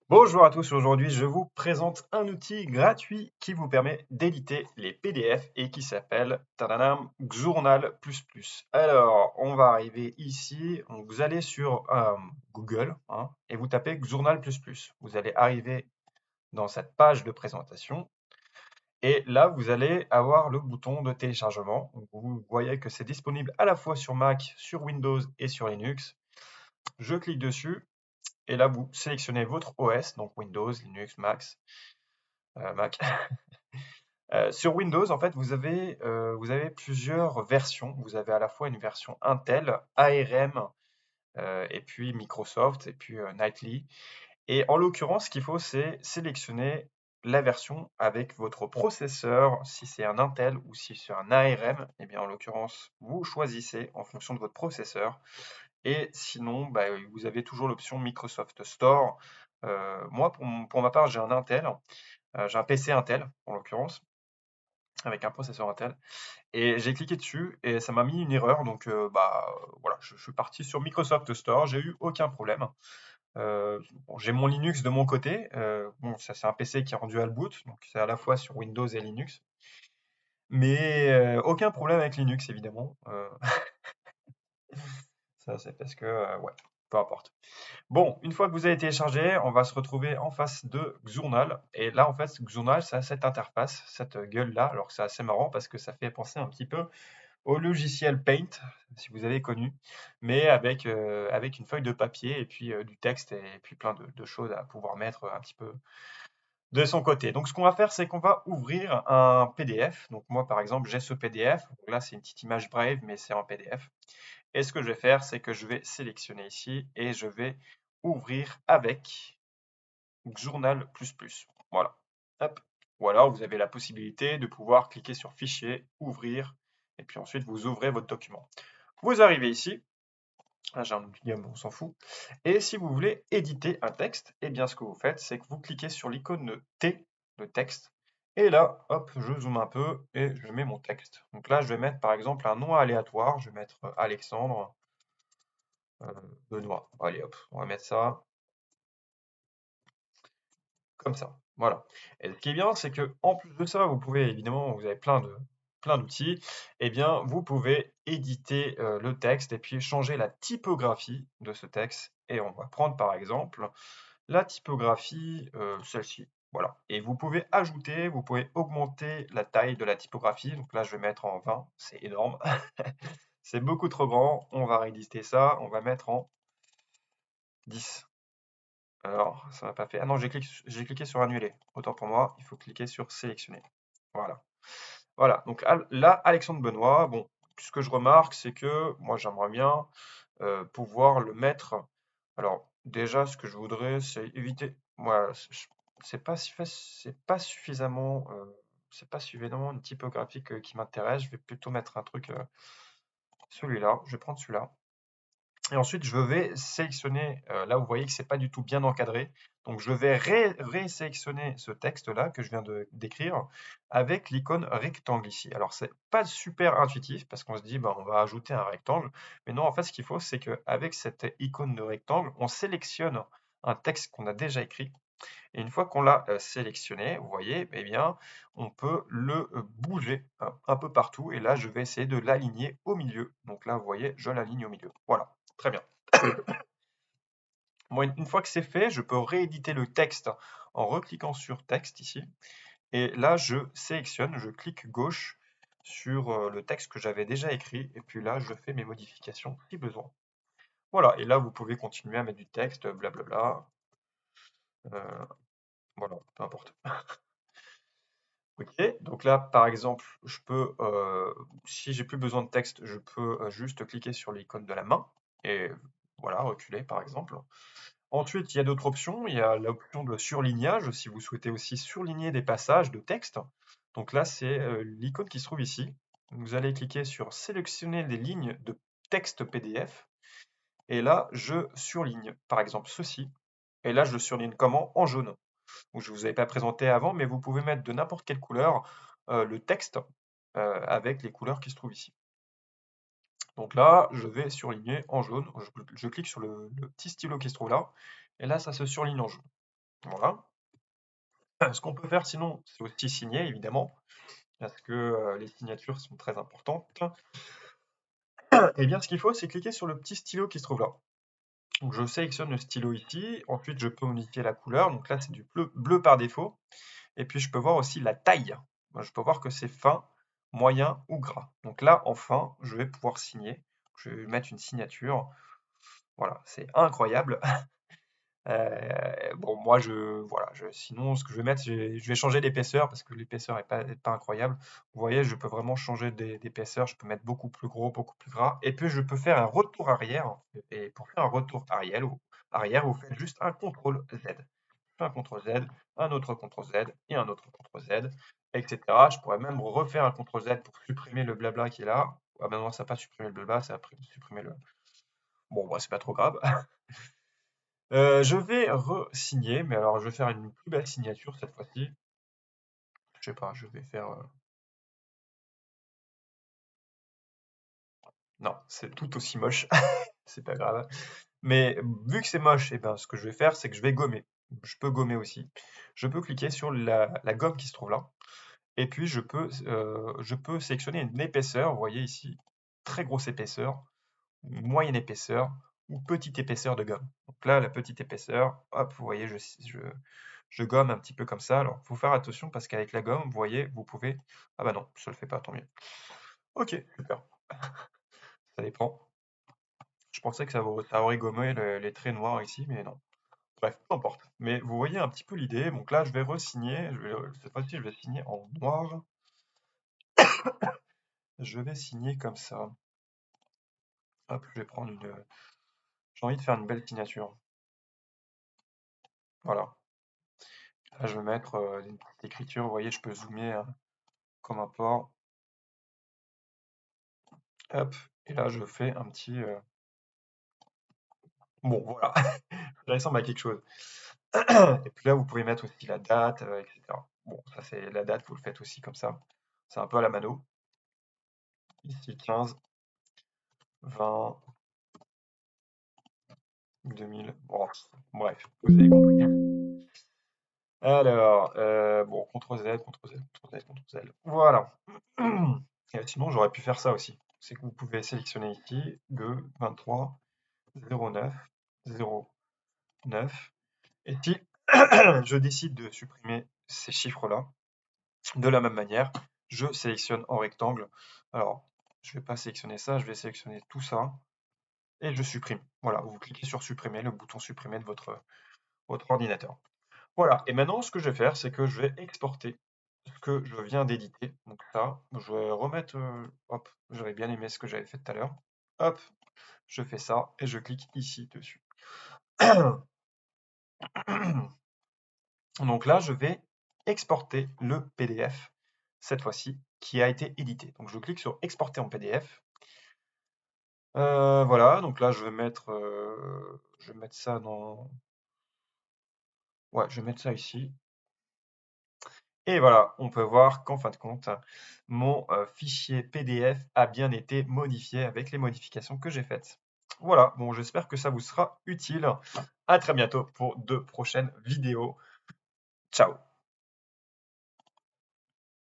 Bonjour à tous, aujourd'hui je vous présente un outil gratuit qui vous permet d'éditer les PDF et qui s'appelle tadadam, Journal++. Alors, on va arriver ici, donc vous allez sur Google et vous tapez Journal++. Vous allez arriver dans cette page de présentation et là vous allez avoir le bouton de téléchargement. Donc, vous voyez que c'est disponible à la fois sur Mac, sur Windows et sur Linux. Je clique dessus. Et là, vous sélectionnez votre OS, donc Windows, Linux, Mac. Sur Windows, en fait, vous avez plusieurs versions. Vous avez à la fois une version Intel, ARM, et puis Microsoft, et puis Nightly. Et en l'occurrence, ce qu'il faut, c'est sélectionner la version avec votre processeur, si c'est un Intel ou si c'est un ARM. Eh bien, en l'occurrence, vous choisissez en fonction de votre processeur. Et sinon, bah, vous avez toujours l'option Microsoft Store. Moi, pour ma part, j'ai un Intel, j'ai un PC Intel en l'occurrence, avec un processeur Intel. Et j'ai cliqué dessus et ça m'a mis une erreur. Donc, bah, voilà, je suis parti sur Microsoft Store, j'ai eu aucun problème. Bon, j'ai mon Linux de mon côté. Bon, ça, c'est un PC qui est rendu à le boot, donc c'est à la fois sur Windows et Linux. Mais aucun problème avec Linux, évidemment. Ça, c'est parce que, ouais, peu importe. Bon, une fois que vous avez téléchargé, on va se retrouver en face de Journal. Et là, en fait, Journal, ça a cette interface, cette gueule-là. Alors que c'est assez marrant parce que ça fait penser un petit peu au logiciel Paint, si vous avez connu, mais avec une feuille de papier et puis du texte et puis plein de choses à pouvoir mettre un petit peu de son côté. Donc, ce qu'on va faire, c'est qu'on va ouvrir un PDF. Donc, moi, par exemple, j'ai ce PDF. Donc là, c'est une petite image Brave, mais c'est en PDF. Et ce que je vais faire, c'est que je vais sélectionner ici et je vais ouvrir avec Journal++. Voilà. Hop. Ou alors, vous avez la possibilité de pouvoir cliquer sur Fichier, Ouvrir, et puis ensuite, vous ouvrez votre document. Vous arrivez ici. Ah, j'ai un outil, on s'en fout. Et si vous voulez éditer un texte, eh bien, ce que vous faites, c'est que vous cliquez sur l'icône T, de texte. Et là, hop, je zoome un peu et je mets mon texte. Donc là, je vais mettre par exemple un nom aléatoire. Je vais mettre Alexandre. Euh, Benoît. Allez hop, on va mettre ça comme ça. Voilà. Et ce qui est bien, c'est que en plus de ça, vous pouvez évidemment, vous avez plein d'outils. Eh bien, vous pouvez éditer le texte et puis changer la typographie de ce texte. Et on va prendre par exemple la typographie, celle-ci. Voilà. Et vous pouvez ajouter, vous pouvez augmenter la taille de la typographie. Donc là, je vais mettre en 20, c'est énorme. C'est beaucoup trop grand. On va rééditer ça. On va mettre en 10. Alors, ça n'a pas fait. Ah non, j'ai cliqué sur annuler. Autant pour moi, il faut cliquer sur sélectionner. Voilà. Voilà. Donc là, Alexandre Benoît, bon, ce que je remarque, c'est que moi, j'aimerais bien pouvoir le mettre. Alors, déjà, ce que je voudrais, c'est éviter. Moi, c'est pas suffisamment une typographie qui m'intéresse. Je vais plutôt mettre un truc, celui-là. Je vais prendre celui-là. Et ensuite, je vais sélectionner, là vous voyez que c'est pas du tout bien encadré, donc je vais résélectionner ce texte-là que je viens d'écrire avec l'icône rectangle ici. Alors c'est pas super intuitif parce qu'on se dit, bah, on va ajouter un rectangle, mais non, en fait ce qu'il faut c'est qu'avec cette icône de rectangle, on sélectionne un texte qu'on a déjà écrit et une fois qu'on l'a sélectionné, vous voyez, eh bien, on peut le bouger un peu partout. Et là, je vais essayer de l'aligner au milieu. Donc là, vous voyez, je l'aligne au milieu. Voilà, très bien. Moi, une fois que c'est fait, je peux rééditer le texte en recliquant sur texte ici. Et là, je sélectionne, je clique gauche sur le texte que j'avais déjà écrit. Et puis là, je fais mes modifications si besoin. Voilà, et là, vous pouvez continuer à mettre du texte, blablabla. Euh, voilà, peu importe. Ok, donc là, par exemple, je peux, si j'ai plus besoin de texte, je peux juste cliquer sur l'icône de la main et voilà, reculer par exemple. Ensuite, il y a d'autres options. Il y a l'option de surlignage, si vous souhaitez aussi surligner des passages de texte. Donc là, c'est l'icône qui se trouve ici. Vous allez cliquer sur sélectionner les lignes de texte PDF et là, je surligne, par exemple, ceci. Et là, je le surligne comment? En jaune où je ne vous avais pas présenté avant, mais vous pouvez mettre de n'importe quelle couleur le texte avec les couleurs qui se trouvent ici. Donc là, je vais surligner en jaune. Je clique sur le petit stylo qui se trouve là, et là, ça se surligne en jaune. Voilà. Ce qu'on peut faire sinon, c'est aussi signer, évidemment, parce que les signatures sont très importantes. Et bien, ce qu'il faut, c'est cliquer sur le petit stylo qui se trouve là. Donc, je sélectionne le stylo ici. Ensuite, je peux modifier la couleur. Donc là, c'est du bleu par défaut. Et puis, je peux voir aussi la taille. Moi, je peux voir que c'est fin, moyen ou gras. Donc là, enfin, je vais pouvoir signer. Je vais mettre une signature. Voilà, c'est incroyable. Bon, moi, voilà, sinon, ce que je vais mettre, je vais changer l'épaisseur parce que l'épaisseur est pas incroyable. Vous voyez, je peux vraiment changer d'épaisseur. Je peux mettre beaucoup plus gros, beaucoup plus gras. Et puis, je peux faire un retour arrière. Et pour faire un retour arrière, vous faites juste un CTRL Z. Un CTRL Z, un autre CTRL Z et un autre CTRL Z, etc. Je pourrais même refaire un CTRL Z pour supprimer le blabla qui est là. Ah ben non, ça n'a pas supprimé le blabla, ça a supprimé le. Bon, bah, c'est pas trop grave. Je vais re-signer, mais alors je vais faire une plus belle signature cette fois-ci. Je sais pas, je vais faire. Non, c'est tout aussi moche, c'est pas grave. Mais vu que c'est moche, et ben, ce que je vais faire, c'est que je vais gommer. Je peux gommer aussi. Je peux cliquer sur la gomme qui se trouve là. Et puis je peux sélectionner une épaisseur. Vous voyez ici, très grosse épaisseur, moyenne épaisseur ou petite épaisseur de gomme. Donc là, la petite épaisseur, hop, vous voyez, je gomme un petit peu comme ça. Alors, il faut faire attention parce qu'avec la gomme, vous voyez, vous pouvez. Ah bah non, ça le fait pas, tant mieux. Ok, super, ça dépend. Je pensais que ça aurait gommé les traits noirs ici, mais non. Bref, peu importe. Mais vous voyez un petit peu l'idée. Donc là, je vais re-signer. Cette fois-ci, je vais signer en noir. Je vais signer comme ça. Hop, je vais prendre une. J'ai envie de faire une belle signature. Voilà. Là, je vais mettre une petite écriture. Vous voyez, je peux zoomer comme un porc. Hop. Et là, je fais un petit. Bon, voilà. Ça ressemble à quelque chose. Et puis là, vous pouvez mettre aussi la date, etc. Bon, ça, c'est la date, vous le faites aussi comme ça. C'est un peu à la mano. Ici, 15, 20, 2000. Bon, bref, vous avez compris. Alors, bon, CTRL Z, CTRL Z, CTRL Z, CTRL Z. Voilà. Et sinon, j'aurais pu faire ça aussi. C'est que vous pouvez sélectionner ici 2, 23, 09, 09. Et si je décide de supprimer ces chiffres-là, de la même manière, je sélectionne en rectangle. Alors, je ne vais pas sélectionner ça, je vais sélectionner tout ça et je supprime. Voilà, vous cliquez sur supprimer, le bouton supprimer de votre ordinateur. Voilà, et maintenant ce que je vais faire, c'est que je vais exporter ce que je viens d'éditer. Donc ça, je vais remettre, hop, j'aurais bien aimé ce que j'avais fait tout à l'heure. Hop, je fais ça et je clique ici dessus. Donc là, je vais exporter le PDF, cette fois-ci, qui a été édité. Donc je clique sur exporter en PDF. Voilà, donc là, je vais mettre ça dans. Ouais, je vais mettre ça ici. Et voilà, on peut voir qu'en fin de compte, mon fichier PDF a bien été modifié avec les modifications que j'ai faites. Voilà, bon, j'espère que ça vous sera utile. À très bientôt pour de prochaines vidéos. Ciao!